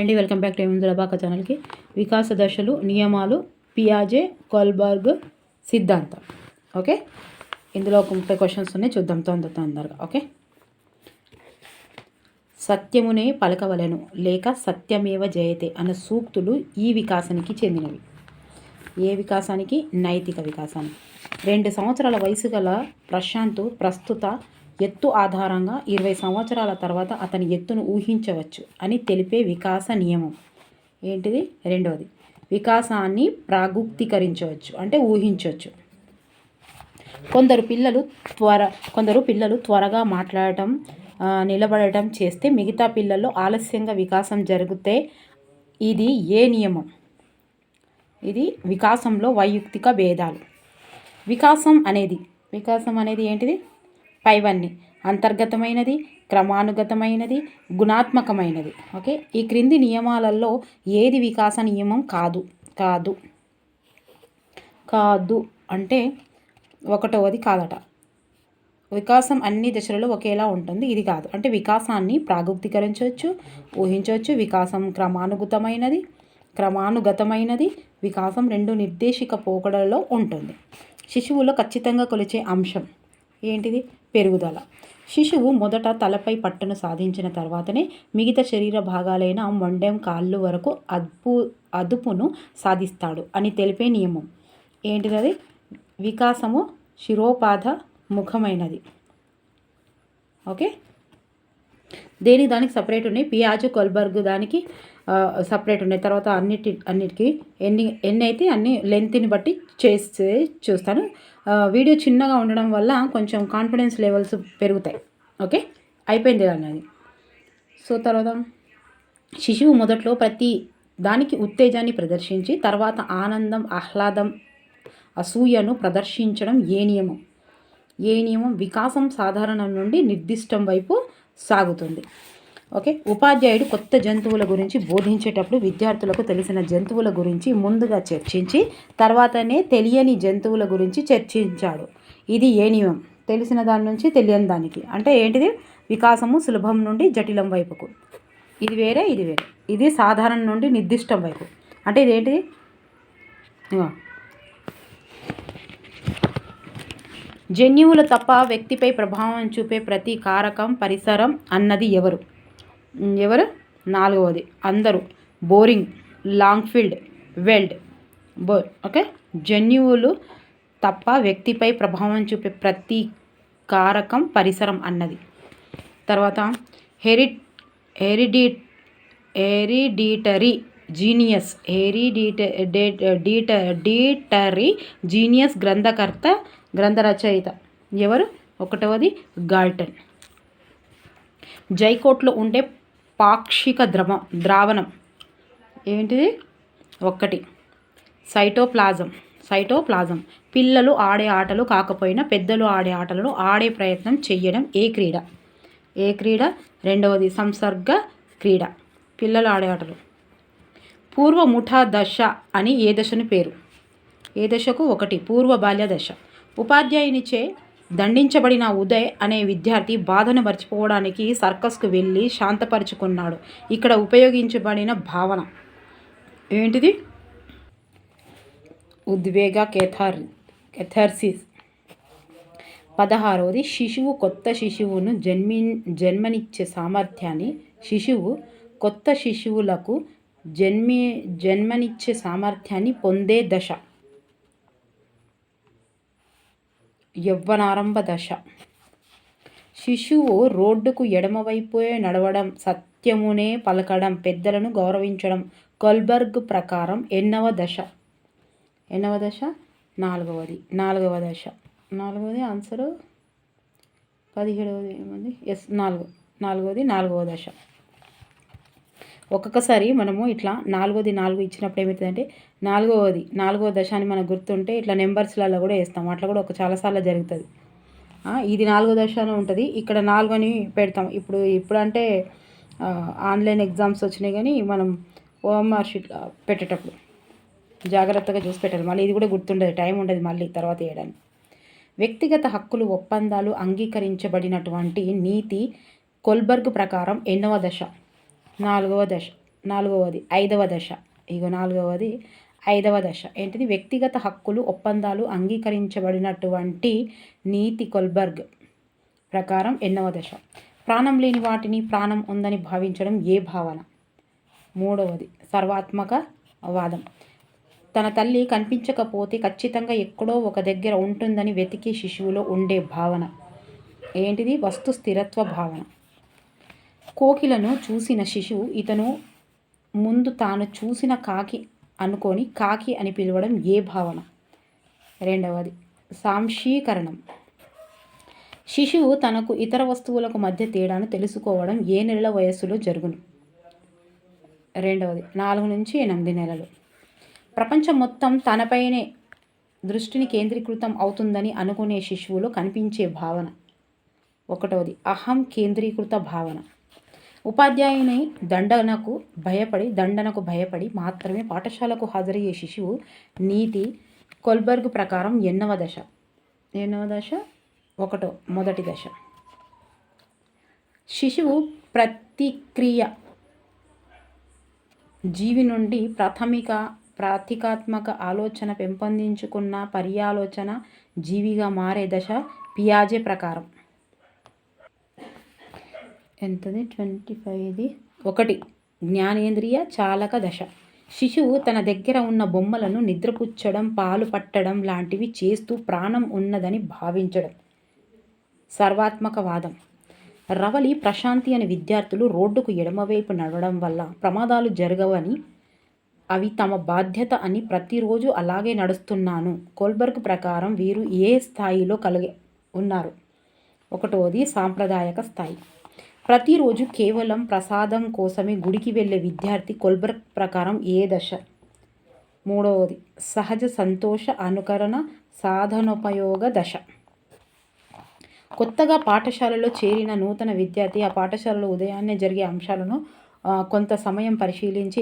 అండి, welcome back to ఏముందులబాక ఛానల్కి. వికాస దశలు, నియమాలు, పియాజే, కోల్బర్గ్ సిద్ధాంతం. ఓకే, ఇందులో ఒక 30 క్వశ్చన్స్ ఉన్నాయి, చూద్దాం తొందరగా. ఓకే, సత్యమునే పలకవలెను లేక సత్యమేవ జయతే అన్న సూక్తులు ఈ వికాసానికి చెందినవి. ఏ వికాసానికి? నైతిక వికాసానికి. 2 సంవత్సరాల వయసు గల ప్రశాంత్ ప్రస్తుత ఎత్తు ఆధారంగా 20 సంవత్సరాల తర్వాత అతని ఎత్తును ఊహించవచ్చు అని తెలిపే వికాస నియమం. ఏంటిది? రెండవది, వికాసాన్ని ప్రాగుక్తీకరించవచ్చు అంటే ఊహించవచ్చు. కొందరు పిల్లలు త్వరగా మాట్లాడటం, నిలబడటం చేస్తే మిగతా పిల్లల్లో ఆలస్యంగా వికాసం జరిగితే ఇది ఏ నియమం? ఇది వికాసంలో వైయక్తిక భేదాలు. వికాసం అనేది ఏంటిది? పైవన్నీ అంతర్గతమైనది, క్రమానుగతమైనది, గుణాత్మకమైనది. ఓకే, ఈ క్రింది నియమాలలో ఏది వికాస నియమం కాదు అంటే ఒకటవది కాదట. వికాసం అన్ని దశలలో ఒకేలా ఉంటుంది, ఇది కాదు అంటే వికాసాన్ని ప్రాగుక్తీకరించవచ్చు, ఊహించవచ్చు. వికాసం క్రమానుగతమైనది. వికాసం 2 నిర్దేశిక పోకడలలో ఉంటుంది. శిశువులో ఖచ్చితంగా కొలిచే అంశం ఏంటిది? పెరుగుదల. శిశువు మొదట తలపై పట్టును సాధించిన తర్వాతనే మిగతా శరీర భాగాలైన మొండెం, కాళ్ళు వరకు అదుపును సాధిస్తాడు అని తెలిపే నియమం. ఏంటిది అది? వికాసము శిరోపాధ ముఖమైనది. ఓకే, దానికి సపరేట్ ఉన్నాయి. పియాజే, కోల్బర్గ్ దానికి సపరేట్ ఉన్నాయి. తర్వాత అన్నిటికీ ఎన్ని అయితే అన్ని లెంత్ని బట్టి చూస్తాను. వీడియో చిన్నగా ఉండడం వల్ల కొంచెం కాన్ఫిడెన్స్ లెవెల్స్ పెరుగుతాయి. ఓకే, అయిపోయింది అన్నది. సో తర్వాత శిశువు మొదట్లో ప్రతి దానికి ఉత్తేజాన్ని ప్రదర్శించి తర్వాత ఆనందం, ఆహ్లాదం, అసూయను ప్రదర్శించడం ఏ నియమం? వికాసం సాధారణం నుండి నిర్దిష్టం వైపు సాగుతుంది. ఓకే, ఉపాధ్యాయుడు కొత్త జంతువుల గురించి బోధించేటప్పుడు విద్యార్థులకు తెలిసిన జంతువుల గురించి ముందుగా చర్చించి తర్వాతనే తెలియని జంతువుల గురించి చర్చించాడు. ఇది ఏ నియమం? తెలిసిన దాని నుంచి తెలియని దానికి. అంటే ఏంటిది? వికాసము సులభం నుండి జటిలం వైపుకు. ఇది వేరే. ఇది సాధారణ నుండి నిర్దిష్టం వైపు. అంటే ఇది ఏంటిది? జన్యువులు తప్ప వ్యక్తిపై ప్రభావం చూపే ప్రతి కారకం పరిసరం అన్నది ఎవరు? నాలుగవది అందరూ. Boring, Longfield, wealth. ఓకే, జన్యువులు తప్ప వ్యక్తిపై ప్రభావం చూపే ప్రతి కారకం పరిసరం అన్నది. తర్వాత హెరిడిటరీ జీనియస్ గ్రంథ రచయిత ఎవరు? ఒకటవది గాల్టన్. జైకోట్లో ఉండే పాక్షిక ద్రావణం ఏంటిది? 1 సైటోప్లాజం. పిల్లలు ఆడే ఆటలు కాకపోయినా పెద్దలు ఆడే ఆటలను ఆడే ప్రయత్నం చెయ్యడం ఏ క్రీడ? రెండవది సంసర్గ క్రీడ. పిల్లలు ఆడే ఆటలు. పూర్వ ముఠా దశ అని ఏ దశను పేరు? ఏ దశకు? 1 పూర్వ బాల్య దశ. ఉపాధ్యాయునిచే దండించబడిన ఉదయ్ అనే విద్యార్థి బాధను మర్చిపోవడానికి సర్కస్కు వెళ్ళి శాంతపరుచుకున్నాడు. ఇక్కడ ఉపయోగించబడిన భావన ఏంటిది? ఉద్వేగ కెథార్సిస్. 16వది కొత్త శిశువును జన్మనిచ్చే సామర్థ్యాన్ని కొత్త శిశువులకు జన్మనిచ్చే సామర్థ్యాన్ని పొందే దశ యవ్వనారంభ దశ. శిశువు రోడ్డుకు ఎడమవైపే నడవడం, సత్యమునే పలకడం, పెద్దలను గౌరవించడం కోల్బర్గ్ ప్రకారం ఎన్నవ దశ? 4వది. 4వ దశ. 4వది ఆన్సరు. 17వది ఏముంది? 4వ దశ. ఒక్కొక్కసారి మనము ఇట్లా 4 ఇచ్చినప్పుడు ఏమవుతుందంటే 4వ దశ అని మనకు గుర్తుంటే ఇట్లా నెంబర్స్లలో కూడా వేస్తాం. అట్లా కూడా చాలాసార్లు జరుగుతుంది. ఇది 4వ దశ అని ఉంటుంది, ఇక్కడ 4 అని పెడతాం. ఇప్పుడు అంటే ఆన్లైన్ ఎగ్జామ్స్ వచ్చినాయి, కానీ మనం ఓఎంఆర్ షీట్ పెట్టేటప్పుడు జాగ్రత్తగా చూసి పెట్టాలి. మళ్ళీ ఇది కూడా గుర్తుండదు, టైం ఉండదు మళ్ళీ తర్వాత వేయడానికి. వ్యక్తిగత హక్కులు ఒప్పందాలు అంగీకరించబడినటువంటి నీతి కోల్బర్గ్ ప్రకారం ఎన్నవ దశ? 4వ దశ. ఐదవ దశ. నాలుగవది 5వ దశ ఏంటిది? వ్యక్తిగత హక్కులు ఒప్పందాలు అంగీకరించబడినటువంటి నీతి కొల్బర్గ్ ప్రకారం ఎన్నవ దశ? ప్రాణం లేని వాటిని ప్రాణం ఉందని భావించడం ఏ భావన? 3వది సర్వాత్మక వాదం. తన తల్లి కనిపించకపోతే ఖచ్చితంగా ఎక్కడో ఒక దగ్గర ఉంటుందని వెతికే శిశువులో ఉండే భావన ఏంటిది? వస్తు స్థిరత్వ భావన. కోకిలను చూసిన శిశువు ఇతను ముందు తాను చూసిన కాకి అనుకొని కాకి అని పిలవడం ఏ భావన? 2వది సాంశీకరణం. శిశువు తనకు ఇతర వస్తువులకు మధ్య తేడాను తెలుసుకోవడం ఏ నెలల వయస్సులో జరుగును? 2వది 4 నుంచి 8 నెలలు. ప్రపంచం మొత్తం తనపైనే దృష్టిని కేంద్రీకృతం అవుతుందని అనుకునే శిశువులో కనిపించే భావన? 1వది అహం కేంద్రీకృత భావన. ఉపాధ్యాయుని దండనకు భయపడి మాత్రమే పాఠశాలకు హాజరయ్యే శిశువు నీతి కొల్బర్గ్ ప్రకారం ఎన్నవ దశ? మొదటి దశ. శిశువు ప్రతిక్రియ జీవి నుండి ప్రతీకాత్మక ఆలోచన పెంపొందించుకున్న పర్యాలోచన జీవిగా మారే దశ పియాజే ప్రకారం ఎంతది? 25. 1 జ్ఞానేంద్రియ చాలక దశ. శిశువు తన దగ్గర ఉన్న బొమ్మలను నిద్రపుచ్చడం, పాలు పట్టడం లాంటివి చేస్తూ ప్రాణం ఉన్నదని భావించడం సర్వాత్మక వాదం. రవలి, ప్రశాంతి అనే విద్యార్థులు రోడ్డుకు ఎడమవైపు నడవడం వల్ల ప్రమాదాలు జరగవని, అవి తమ బాధ్యత అని ప్రతిరోజు అలాగే నడుస్తున్నాను. కోల్బర్గ్ ప్రకారం వీరు ఏ స్థాయిలో కలిగి ఉన్నారు? 1వది సాంప్రదాయక స్థాయి. ప్రతిరోజు కేవలం ప్రసాదం కోసమే గుడికి వెళ్ళే విద్యార్థి కోల్బర్గ్ ప్రకారం ఏ దశ? 3వది సహజ సంతోష అనుకరణ సాధనోపయోగ దశ. కొత్తగా పాఠశాలలో చేరిన నూతన విద్యార్థి ఆ పాఠశాలలో ఉదయాన్నే జరిగే అంశాలను కొంత సమయం పరిశీలించి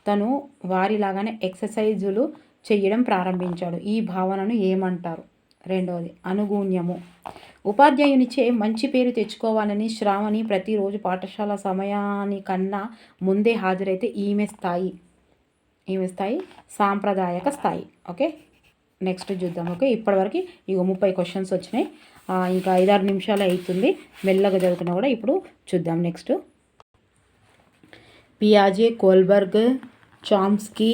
తను వారిలాగానే ఎక్సర్సైజులు చేయడం ప్రారంభించాడు. ఈ భావనను ఏమంటారు? 2వది అనుగుణ్యము. ఉపాధ్యాయునిచే మంచి పేరు తెచ్చుకోవాలని శ్రావణి ప్రతిరోజు పాఠశాల సమయానికన్నా ముందే హాజరైతే ఈమె స్థాయి సాంప్రదాయక స్థాయి. ఓకే, నెక్స్ట్ చూద్దాం. ఓకే, ఇప్పటివరకు 30 క్వశ్చన్స్ వచ్చినాయి. ఇంకా 5-6 నిమిషాలు అవుతుంది, మెల్లగా జరుగుతున్నా కూడా. ఇప్పుడు చూద్దాం నెక్స్ట్. పియాజే, Kohlberg, Chomsky,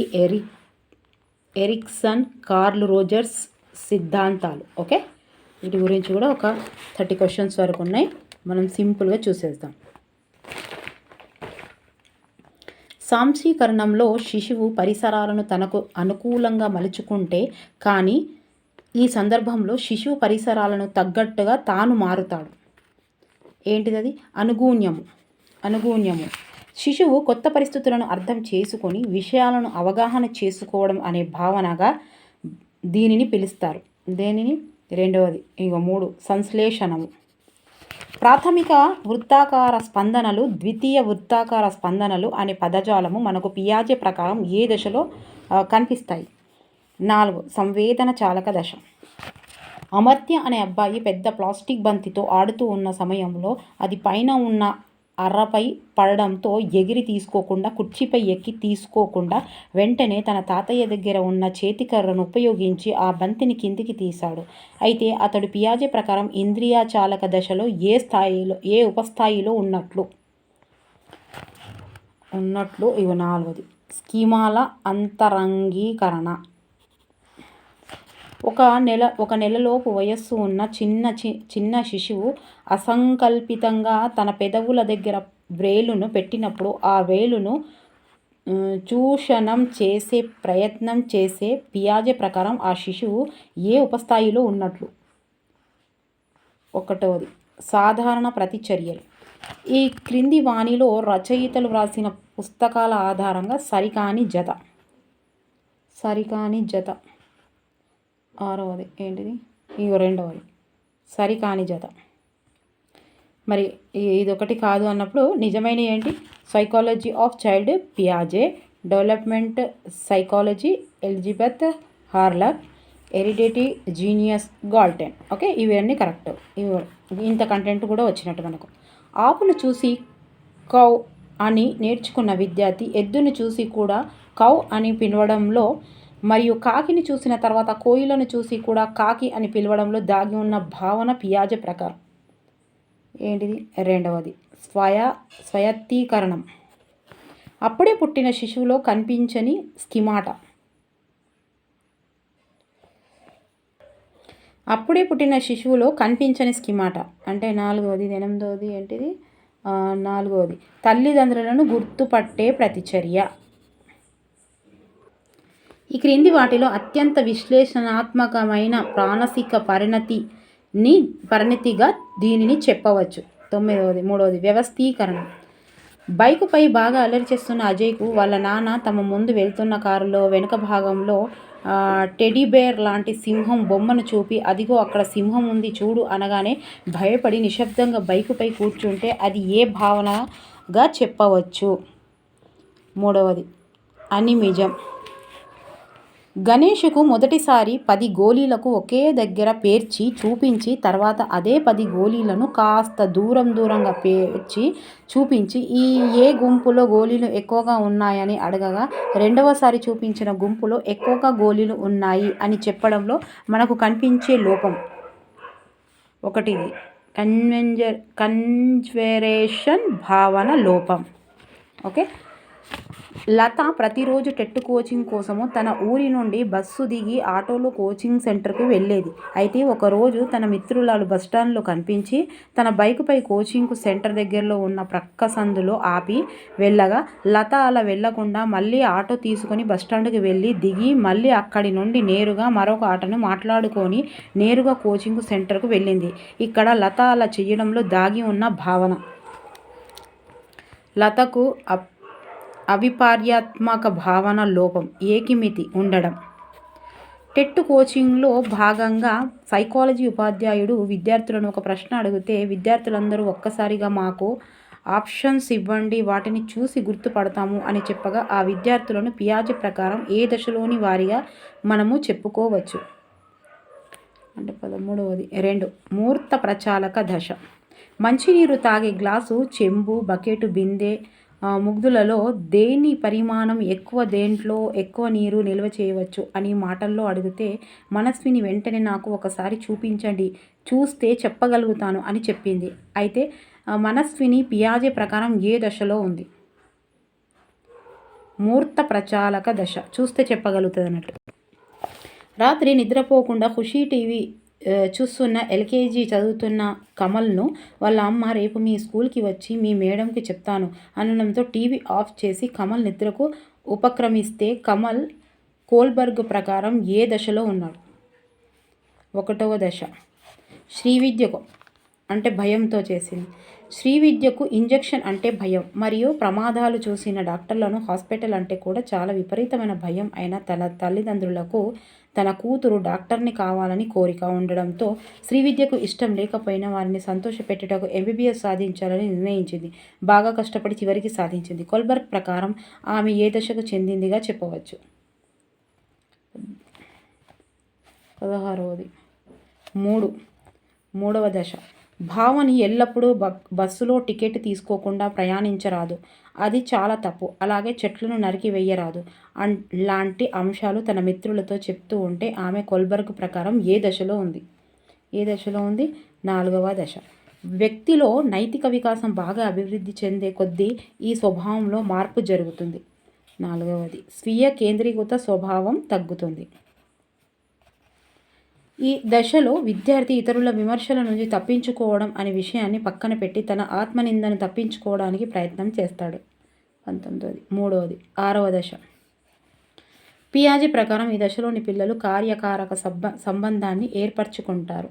Erikson, Carl Rogers సిద్ధాంతాలు. ఓకే, వీటి గురించి కూడా ఒక 30 క్వశ్చన్స్ వరకు ఉన్నాయి. మనం సింపుల్గా చూసేద్దాం. సాంశీకరణంలో శిశువు పరిసరాలను తనకు అనుకూలంగా మలుచుకుంటే కానీ ఈ సందర్భంలో శిశువు పరిసరాలను తగ్గట్టుగా తాను మారుతాడు. ఏంటిది? అనుగుణ్యము. శిశువు కొత్త పరిస్థితులను అర్థం చేసుకొని విషయాలను అవగాహన చేసుకోవడం అనే భావనగా దీనిని పిలుస్తారు. 2వది 3 సంశ్లేషణము. ప్రాథమిక వృత్తాకార స్పందనలు, ద్వితీయ వృత్తాకార స్పందనలు అనే పదజాలము మనకు పియాజే ప్రకారం ఏ దశలో కనిపిస్తాయి? 4 సంవేదన చాలక దశ. అమర్త్య అనే అబ్బాయి పెద్ద ప్లాస్టిక్ బంతితో ఆడుతూ ఉన్న సమయంలో అది పైన ఉన్న అర్రపై పడడంతో ఎగిరి తీసుకోకుండా, కుర్చీపై ఎక్కి తీసుకోకుండా వెంటనే తన తాతయ్య దగ్గర ఉన్న చేతికర్రను ఉపయోగించి ఆ బంతిని కిందికి తీశాడు. అయితే అతడు పియాజే ప్రకారం ఇంద్రియాచాలక దశలో ఏ ఉపస్థాయిలో ఉన్నట్లు? 4వది స్కీమాల అంతరంగీకరణ. ఒక నెలలోపు వయస్సు ఉన్న చిన్న శిశువు అసంకల్పితంగా తన పెదవుల దగ్గర వేలును పెట్టినప్పుడు ఆ వేలును చూషణం చేసే ప్రయత్నం చేసే పియాజే ప్రకారం ఆ శిశువు ఏ ఉపస్థాయిలో ఉన్నట్లు? 1వది సాధారణ ప్రతిచర్యలు. ఈ క్రింది వాణిలో రచయితలు వ్రాసిన పుస్తకాల ఆధారంగా సరికాని జత. 6వది ఏంటిది? 2వది సరికాని జత. మరి ఇదొకటి కాదు అన్నప్పుడు నిజమైన ఏంటి? సైకాలజీ ఆఫ్ చైల్డ్ పియాజే, development psychology Elizabeth Hurlock, heredity genius Galton. Okay, ఇవన్నీ కరెక్ట్. ఇంత కంటెంట్ కూడా వచ్చినట్టు మనకు. ఆకును చూసి అని నేర్చుకున్న విద్యార్థి ఎద్దును చూసి కూడా కౌ అని పిలవడంలో మరియు కాకిని చూసిన తర్వాత కోయిలను చూసి కూడా కాకి అని పిలవడంలో దాగి ఉన్న భావన పియాజే ప్రకారం ఏంటిది? రెండవది స్వయత్తీకరణం. అప్పుడే పుట్టిన శిశువులో కనిపించని స్కిమాట. అప్పుడే పుట్టిన శిశువులో కనిపించని స్కిమాట అంటే నాలుగవది. ఎనిమిదవది ఏంటిది? నాలుగవది తల్లిదండ్రులను గుర్తుపట్టే ప్రతిచర్య. ఈ క్రింది వాటిలో అత్యంత విశ్లేషణాత్మకమైన మానసిక పరిణతిగా దీనిని చెప్పవచ్చు. మూడవది వ్యవస్థీకరణ. బైకుపై బాగా అల్లరి చేస్తున్న అజయ్కు వాళ్ళ నాన్న తమ ముందు వెళ్తున్న కారులో వెనుక భాగంలో టెడీబేర్ లాంటి సింహం బొమ్మను చూపి అదిగో అక్కడ సింహం ఉంది చూడు అనగానే భయపడి నిశ్శబ్దంగా బైకుపై కూర్చుంటే అది ఏ భావనగా చెప్పవచ్చు? మూడవది అనిమిజం. గణేష్కు మొదటిసారి 10 గోళీలకు ఒకే దగ్గర పేర్చి చూపించి తర్వాత అదే 10 గోళీలను కాస్త దూరంగా పేర్చి చూపించి ఏ గుంపులో గోళీలు ఎక్కువగా ఉన్నాయని అడగగా రెండవసారి చూపించిన గుంపులో ఎక్కువగా గోళీలు ఉన్నాయి అని చెప్పడంలో మనకు కనిపించే లోపం. ఒకటిది కన్జర్వేషన్ భావన లోపం. ఓకే. లత ప్రతిరోజు టెట్ కోచింగ్ కోసము తన ఊరి నుండి బస్సు దిగి ఆటోలో కోచింగ్ సెంటర్కు వెళ్ళేది. అయితే ఒకరోజు తన మిత్రురాలు బస్టాండ్లో కనిపించి తన బైకుపై కోచింగ్ సెంటర్ దగ్గరలో ఉన్న ప్రక్క సందులో ఆపి వెళ్ళగా లత అలా వెళ్లకుండా మళ్ళీ ఆటో తీసుకొని బస్టాండ్కి వెళ్ళి దిగి మళ్ళీ అక్కడి నుండి నేరుగా మరొక ఆటోను మాట్లాడుకొని నేరుగా కోచింగ్ సెంటర్కు వెళ్ళింది. ఇక్కడ లత అలా చేయడంలో దాగి ఉన్న భావన. లతకు అవిపర్యాత్మక భావన లోపం, ఏకిమితి ఉండడం. టెట్ కోచింగ్లో భాగంగా సైకాలజీ ఉపాధ్యాయుడు విద్యార్థులను ఒక ప్రశ్న అడిగితే విద్యార్థులందరూ ఒక్కసారిగా మాకు ఆప్షన్స్ ఇవ్వండి వాటిని చూసి గుర్తుపడతాము అని చెప్పగా ఆ విద్యార్థులను పియాజే ప్రకారం ఏ దశలోని వారిగా మనము చెప్పుకోవచ్చు? అంటే 13వది. 2 మూర్త ప్రచాలక దశ. మంచినీరు తాగే గ్లాసు, చెంబు, బకెట్, బిందె, ముగ్ధులలో దేని పరిమాణం ఎక్కువ, దేంట్లో ఎక్కువ నీరు నిల్వ చేయవచ్చు అని మాటల్లో అడిగితే మనస్విని వెంటనే నాకు ఒకసారి చూపించండి, చూస్తే చెప్పగలుగుతాను అని చెప్పింది. అయితే మనస్విని పియాజే ప్రకారం ఏ దశలో ఉంది? మూర్త ప్రచాలక దశ. చూస్తే చెప్పగలుగుతుంది అన్నట్టు. రాత్రి నిద్రపోకుండా ఖుషీ టీవీ చూస్తున్న ఎల్కేజీ చదువుతున్న కమల్ను వాళ్ళ అమ్మ రేపు మీ స్కూల్కి వచ్చి మీ మేడంకి చెప్తాను అనడంతో టీవీ ఆఫ్ చేసి కమల్ నిద్రకు ఉపక్రమిస్తే కమల్ కోల్బర్గ్ ప్రకారం ఏ దశలో ఉన్నాడు? 1వ దశ. శ్రీవిద్యకు అంటే భయంతో చేసింది. శ్రీవిద్యకు ఇంజెక్షన్ అంటే భయం మరియు ప్రమాదాలు చూసిన డాక్టర్లను, హాస్పిటల్ అంటే కూడా చాలా విపరీతమైన భయం అయిన తల్లిదండ్రులకు తన కూతురు డాక్టర్ని కావాలని కోరిక ఉండడంతో శ్రీవిద్యకు ఇష్టం లేకపోయినా వారిని సంతోషపెట్టుటకు ఎంబీబీఎస్ సాధించాలని నిర్ణయించింది. బాగా కష్టపడి చివరికి సాధించింది. కోల్బర్గ్ ప్రకారం ఆమె ఏ దశకు చెందిందిగా చెప్పవచ్చు? 16వది. 3వ దశ. భావని ఎల్లప్పుడూ బస్సులో టికెట్ తీసుకోకుండా ప్రయాణించరాదు, అది చాలా తప్పు. అలాగే చెట్లను నరికి వేయరాదు లాంటి అంశాలు తన మిత్రులతో చెప్తూ ఉంటే ఆమె కోల్బర్గ్ ప్రకారం ఏ దశలో ఉంది? 4వ దశ. వ్యక్తిలో నైతిక వికాసం బాగా అభివృద్ధి చెందే కొద్దీ ఈ స్వభావంలో మార్పు జరుగుతుంది. 4వది. స్వీయ కేంద్రీకృత స్వభావం తగ్గుతుంది. ఈ దశలో విద్యార్థి ఇతరుల విమర్శల నుంచి తప్పించుకోవడం అనే విషయాన్ని పక్కన పెట్టి తన ఆత్మనిందను తప్పించుకోవడానికి ప్రయత్నం చేస్తాడు. 19వది. 6వ దశ. పియాజే ప్రకారం ఈ దశలోని పిల్లలు కార్యకారక సంబంధాన్ని ఏర్పరచుకుంటారు.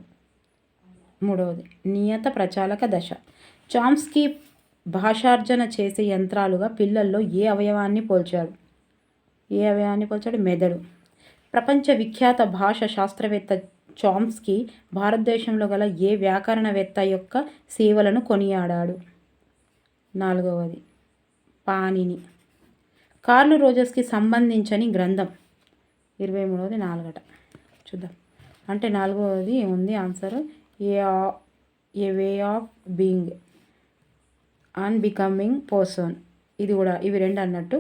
3వది. నియత ప్రచాలక దశ. చామ్స్కీ భాషార్జన చేసే యంత్రాలుగా పిల్లల్లో ఏ అవయవాన్ని పోల్చాడు? మెదడు. ప్రపంచ విఖ్యాత భాష శాస్త్రవేత్త చామ్స్కీ భారతదేశంలో గల ఏ వ్యాకరణవేత్త యొక్క సేవలను కొనియాడాడు? 4వది. పాణిని. కార్ల్ రోజర్స్కి సంబంధించని గ్రంథం? 23వది. 4 చూద్దాం. అంటే 4వది ఉంది answer. A way of being an becoming person. ఇది కూడా ఇవి 2 అన్నట్టు.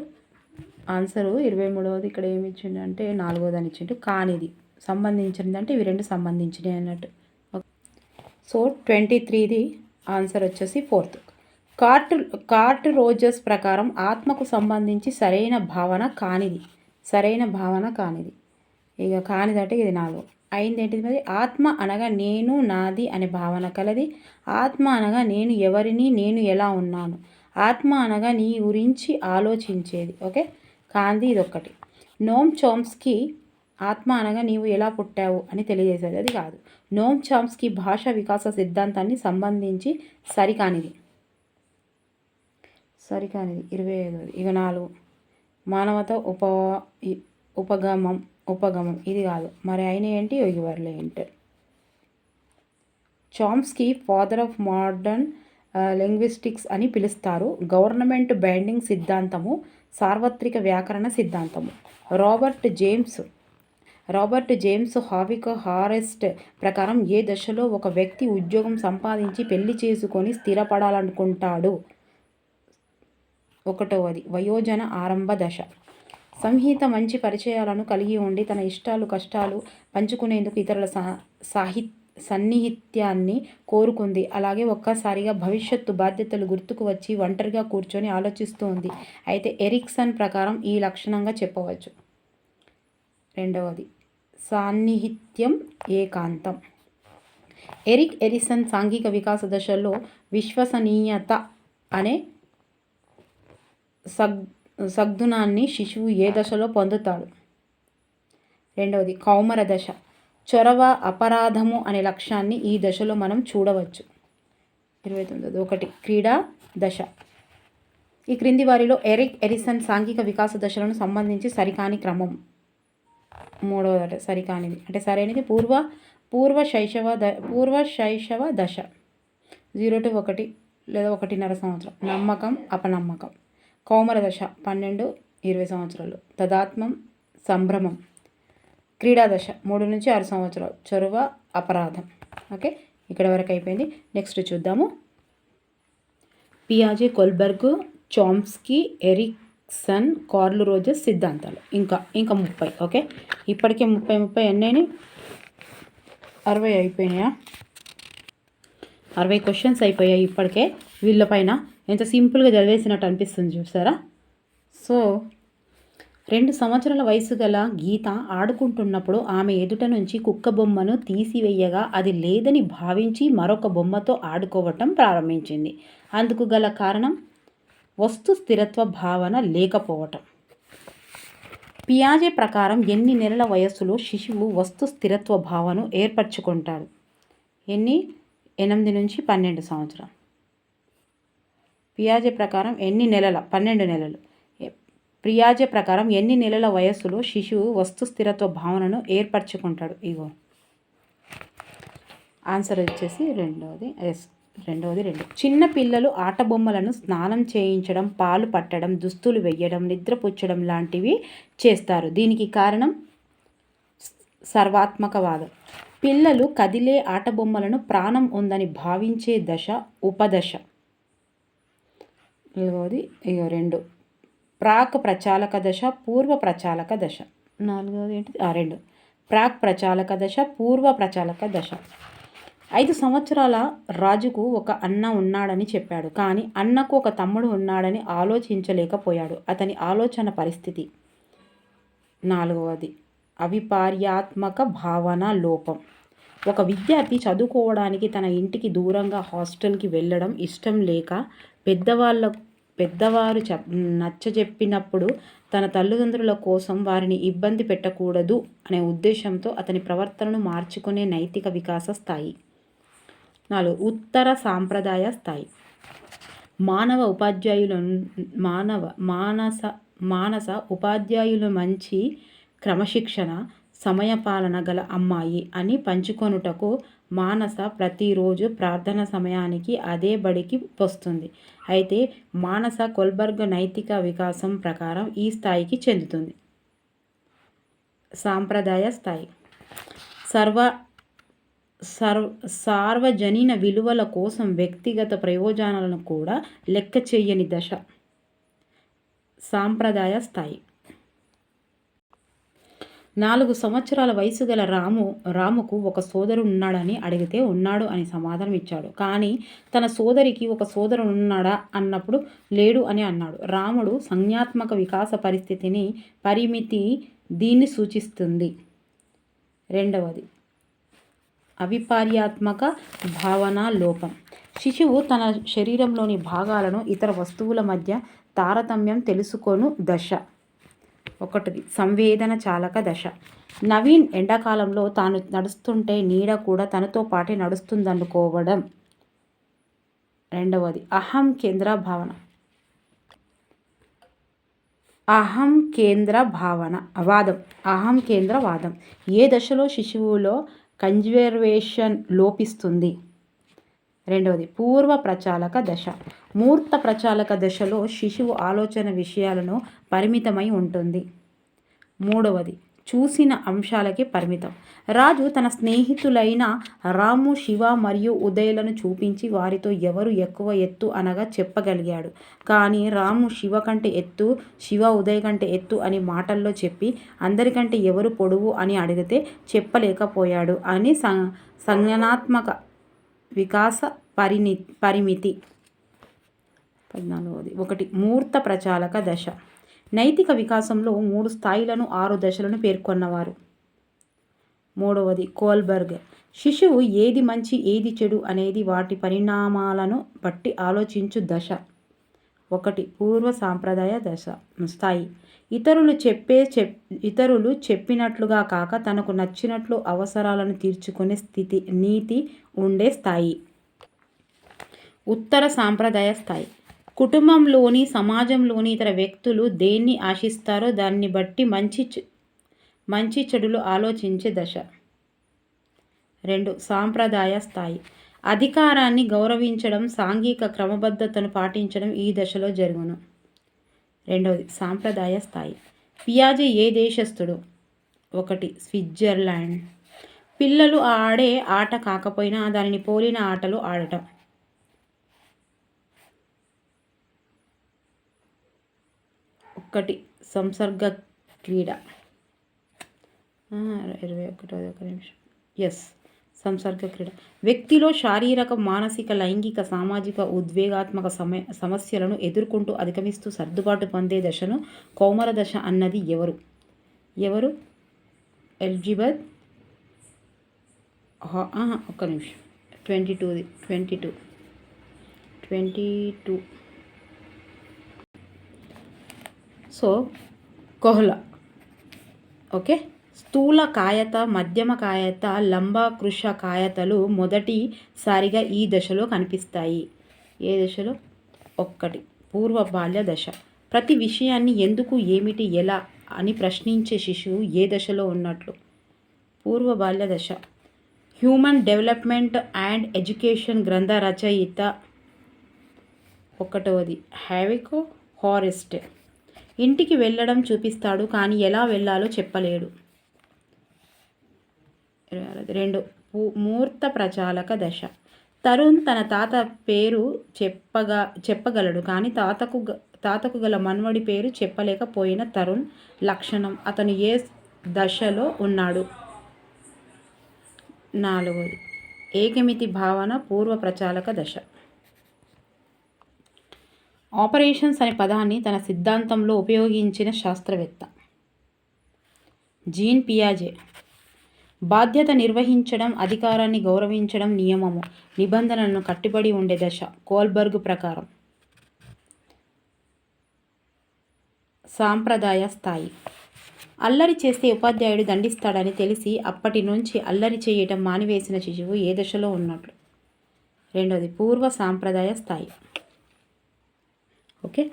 ఆన్సరు 23వది ఇక్కడ ఏమి ఇచ్చిండంటే 4వదని ఇచ్చిండు. కానిది సంబంధించిందంటే ఇవి 2 సంబంధించినవి అన్నట్టు. సో 23ది ఆన్సర్ వచ్చేసి 4th. కార్ట్ రోజర్స్ ప్రకారం ఆత్మకు సంబంధించి సరైన భావన కానిది. ఇక కానిదంటే ఇది 4. అయింది ఏంటిది మరి? ఆత్మ అనగా నేను, నాది అనే భావన కలది. ఆత్మ అనగా నేను ఎవరిని, నేను ఎలా ఉన్నాను. ఆత్మ అనగా నీ గురించి ఆలోచించేది. ఓకే, కాంది ఇదొక్కటి. నోమ్ చోమ్స్కీ ఆత్మ అనగా నీవు ఎలా పుట్టావు అని తెలియజేసేది. అది కాదు. నోమ్ చామ్స్కీ భాషా వికాస సిద్ధాంతాన్ని సంబంధించి సరికానిది 25. ఇక 4 మానవత ఉపగమం ఇది కాదు. మరి అయిన ఏంటి? యువర్లేంట్. Chomsky father of modern linguistics అని పిలుస్తారు. గవర్నమెంట్ బైండింగ్ సిద్ధాంతము, సార్వత్రిక వ్యాకరణ సిద్ధాంతము. రాబర్ట్ జేమ్స్ హారెస్ట్ ప్రకారం ఏ దశలో ఒక వ్యక్తి ఉద్యోగం సంపాదించి పెళ్లి చేసుకొని స్థిరపడాలనుకుంటాడు? 1వది వయోజన ఆరంభ దశ. సంహిత మంచి పరిచయాలను కలిగి ఉండి తన ఇష్టాలు కష్టాలు పంచుకునేందుకు ఇతరుల సన్నిహిత్యాన్ని కోరుకుంది. అలాగే ఒక్కసారిగా భవిష్యత్తు బాధ్యతలు గుర్తుకు వచ్చి ఒంటరిగా కూర్చొని ఆలోచిస్తూ ఉంది. అయితే ఎరిక్సన్ ప్రకారం ఈ లక్షణంగా చెప్పవచ్చు. 2వది సాన్నిహిత్యం ఏకాంతం. ఎరిక్సన్ సాంఘిక వికాస దశలో విశ్వసనీయత అనే సద్గుణాన్ని శిశువు ఏ దశలో పొందుతాడు? 2వది కౌమార దశ. చొరవ, అపరాధము అనే లక్ష్యాన్ని ఈ దశలో మనం చూడవచ్చు. 29. 1 క్రీడా దశ. ఈ క్రింది వారిలో ఎరిక్సన్ సాంఘిక వికాస దశలను సంబంధించి సరికాని క్రమం. 3వది సరికానిది అంటే సరైనది పూర్వ శైశవ దశ 0 to 1 లేదా 1.5 సంవత్సరం. నమ్మకం, అపనమ్మకం. కౌమార దశ 12-20 సంవత్సరాలు. తదాత్మ్యం, సంభ్రమం. క్రీడా దశ 3 నుంచి 6 సంవత్సరాలు. చొరవ, అపరాధం. ఓకే, ఇక్కడ వరకు అయిపోయింది. నెక్స్ట్ చూద్దాము. పియాజే, Kohlberg, Chomsky, Erikson, Carl Rogers సిద్ధాంతాలు. ఇంకా 30. ఓకే, ఇప్పటికే 30 ఎన్నైనా 60 అయిపోయినాయా? 60 క్వశ్చన్స్ అయిపోయాయి ఇప్పటికే. వీళ్ళపైన ఎంత సింపుల్గా చదివేసినట్టు అనిపిస్తుంది చూసారా? సో 2 సంవత్సరాల వయసు గల గీత ఆడుకుంటున్నప్పుడు ఆమె ఎదుట నుంచి కుక్క బొమ్మను తీసివేయగా అది లేదని భావించి మరొక బొమ్మతో ఆడుకోవటం ప్రారంభించింది. అందుకు గల కారణం వస్తు స్థిరత్వ భావన లేకపోవటం. పియాజే ప్రకారం ఎన్ని నెలల వయస్సులో శిశువు వస్తు స్థిరత్వ భావన ఏర్పరచుకుంటాడు? 8 నుంచి 12 సంవత్సరాలు. పియాజే ప్రకారం 12 నెలలు. పియాజే ప్రకారం ఎన్ని నెలల వయస్సులో శిశువు వస్తు స్థిరత్వ భావనను ఏర్పరచుకుంటాడు? ఇగో ఆన్సర్ వచ్చేసి 2. చిన్న పిల్లలు ఆట బొమ్మలను స్నానం చేయించడం, పాలు పట్టడం, దుస్తులు వేయడం, నిద్రపుచ్చడం లాంటివి చేస్తారు. దీనికి కారణం సర్వాత్మకవాదం. పిల్లలు కదిలే ఆట బొమ్మలను ప్రాణం ఉందని భావించే దశ ఉపదశ. 2 ప్రాక్ ప్రచాలక దశ, పూర్వ ప్రచాలక దశ. 4వది ఏంటి? 2 ప్రాక్ ప్రచాలక దశ, పూర్వ ప్రచాలక దశ. 5 సంవత్సరాల రాజుకు ఒక అన్న ఉన్నాడని చెప్పాడు. కానీ అన్నకు ఒక తమ్ముడు ఉన్నాడని ఆలోచించలేకపోయాడు. అతని ఆలోచన పరిస్థితి. 4వది అవిపర్యాత్మక భావన లోపం. ఒక విద్యార్థి చదువుకోవడానికి తన ఇంటికి దూరంగా హాస్టల్కి వెళ్ళడం ఇష్టం లేక పెద్దవారు నచ్చజెప్పినప్పుడు తన తల్లిదండ్రుల కోసం వారిని ఇబ్బంది పెట్టకూడదు అనే ఉద్దేశంతో అతని ప్రవర్తనను మార్చుకునే నైతిక వికాస స్థాయి. 4 ఉత్తర సాంప్రదాయ స్థాయి. మానస ఉపాధ్యాయులు మంచి క్రమశిక్షణ, సమయపాలన గల అమ్మాయి అని పంచుకొనుటకు మానస ప్రతిరోజు ప్రార్థన సమయానికి అదే బడికి వస్తుంది. అయితే మానస కోల్బర్గ్ నైతిక వికాసం ప్రకారం ఈ స్థాయికి చెందుతుంది. సాంప్రదాయ స్థాయి. సార్వజనీన విలువల కోసం వ్యక్తిగత ప్రయోజనాలను కూడా లెక్క చేయని దశ. సాంప్రదాయ స్థాయి. 4 సంవత్సరాల వయసు గల రాముకు ఒక సోదరుడు ఉన్నాడని అడిగితే ఉన్నాడు అని సమాధానం ఇచ్చాడు. కానీ తన సోదరికి ఒక సోదరుడు ఉన్నాడా అన్నప్పుడు లేడు అని అన్నాడు. రాముడు సంజ్ఞాత్మక వికాస పరిమితి దీన్ని సూచిస్తుంది. రెండవది అవిపర్యాత్మక భావన లోపం. శిశువు తన శరీరంలోని భాగాలను ఇతర వస్తువుల మధ్య తారతమ్యం తెలుసుకొను దశ. 1 సంవేదన చాలక దశ. నవీన్ ఎండాకాలంలో తాను నడుస్తుంటే నీడ కూడా తనతో పాటే నడుస్తుందనుకోవడం. రెండవది అహం కేంద్ర భావన. అహం కేంద్ర వాదం. ఏ దశలో శిశువులో కన్జర్వేషన్ లోపిస్తుంది? రెండవది పూర్వ ప్రచాలక దశ. మూర్త ప్రచాలక దశలో శిశువు ఆలోచన విషయాలను పరిమితమై ఉంటుంది. మూడవది చూసిన అంశాలకే పరిమితం. రాజు తన స్నేహితులైన రాము, శివ మరియు ఉదయ్లను చూపించి వారితో ఎవరు ఎక్కువ ఎత్తు అనగా చెప్పగలిగాడు. కానీ రాము శివ కంటే ఎత్తు, శివ ఉదయ్ కంటే ఎత్తు అని మాటల్లో చెప్పి అందరికంటే ఎవరు పొడవు అని అడిగితే చెప్పలేకపోయాడు అని సంజ్ఞానాత్మక వికాస పరిమితి. 14. 1 మూర్త ప్రచాలక దశ. నైతిక వికాసంలో 3 స్థాయిలను 6 దశలను పేర్కొన్నవారు. మూడవది కోల్బర్గ్. శిశువు ఏది మంచి ఏది చెడు అనేది వాటి పరిణామాలను బట్టి ఆలోచించు దశ. 1 పూర్వ సాంప్రదాయ దశ స్థాయి. ఇతరులు చెప్పినట్లుగా కాక తనకు నచ్చినట్లు అవసరాలను తీర్చుకునే నీతి ఉండే స్థాయి. ఉత్తర సాంప్రదాయ స్థాయి. కుటుంబంలోని, సమాజంలోని ఇతర వ్యక్తులు దేన్ని ఆశిస్తారో దాన్ని బట్టి మంచి చెడులు ఆలోచించే దశ. 2 సాంప్రదాయ స్థాయి. అధికారాన్ని గౌరవించడం, సాంఘిక క్రమబద్ధతను పాటించడం ఈ దశలో జరుగును. రెండవది సాంప్రదాయ స్థాయి. పియాజే ఏ దేశస్థుడు? 1 స్విట్జర్లాండ్. పిల్లలు ఆడే ఆట కాకపోయినా దానిని పోలిన ఆటలు ఆడటం. 1 సంసర్గ క్రీడ. 21 సంసర్గ క్రీడ. వ్యక్తిలో శారీరక, మానసిక, లైంగిక, సామాజిక, ఉద్వేగాత్మక సమస్యలను ఎదుర్కొంటూ అధిగమిస్తూ సర్దుబాటు పొందే దశను కౌమార దశ అన్నది ఎవరు? ఎలిజబెత్ 22. సో కోహ్లా. ఓకే. స్థూల కాయత, మధ్యమ కాయత, లంబకృశ కాయతలు మొదటిసారిగా ఈ దశలో కనిపిస్తాయి. ఏ దశలో? 1 పూర్వ బాల్య దశ. ప్రతి విషయాన్ని ఎందుకు, ఏమిటి, ఎలా అని ప్రశ్నించే శిశువు ఏ దశలో ఉన్నట్లు? పూర్వ బాల్య దశ. హ్యూమన్ డెవలప్మెంట్ అండ్ ఎడ్యుకేషన్ గ్రంథ రచయిత 1 హ్యావికో హారెస్ట్. ఇంటికి వెళ్ళడం చూపిస్తాడు కానీ ఎలా వెళ్ళాలో చెప్పలేడు. 2 మూర్త ప్రచాలక దశ. తరుణ్ తన తాత పేరు చెప్పగలడు కానీ తాతకు గల మన్వడి పేరు చెప్పలేకపోయిన తరుణ్ లక్షణం. అతను ఏ దశలో ఉన్నాడు? 4 ఏకమితి భావన పూర్వ ప్రచాలక దశ. ఆపరేషన్స్ అనే పదాన్ని తన సిద్ధాంతంలో ఉపయోగించిన శాస్త్రవేత్త జీన్ పియాజే. బాధ్యత నిర్వహించడం, అధికారాన్ని గౌరవించడం, నియమము, నిబంధనలను కట్టుబడి ఉండే దశ కోల్బర్గ్ ప్రకారం. సాంప్రదాయ స్థాయి. అల్లరి చేస్తే ఉపాధ్యాయుడు దండిస్తాడని తెలిసి అప్పటి నుంచి అల్లరి చేయటం మానివేసిన శిశువు ఏ దశలో ఉన్నట్లు? 2 పూర్వ సాంప్రదాయ స్థాయి. ఓకే.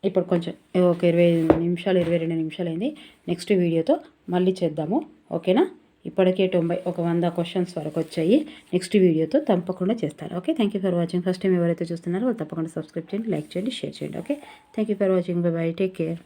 ఇప్పుడు కొంచెం ఒక 22 నిమిషాలు అయింది. నెక్స్ట్ వీడియోతో మళ్ళీ చేద్దాము. ఓకేనా? ఇప్పటికే 100 క్వశ్చన్స్ వరకు వచ్చాయి. నెక్స్ట్ వీడియోతో తప్పకుండా చేస్తారు. Okay. Thank you for watching. First time ఎవరైతే చూస్తున్నారో వాళ్ళు తప్పకుండా సబ్స్క్రైబ్ చేయండి, లైక్ చేయండి, షేర్ చేయండి. Okay. Thank you for watching. By by. Take care.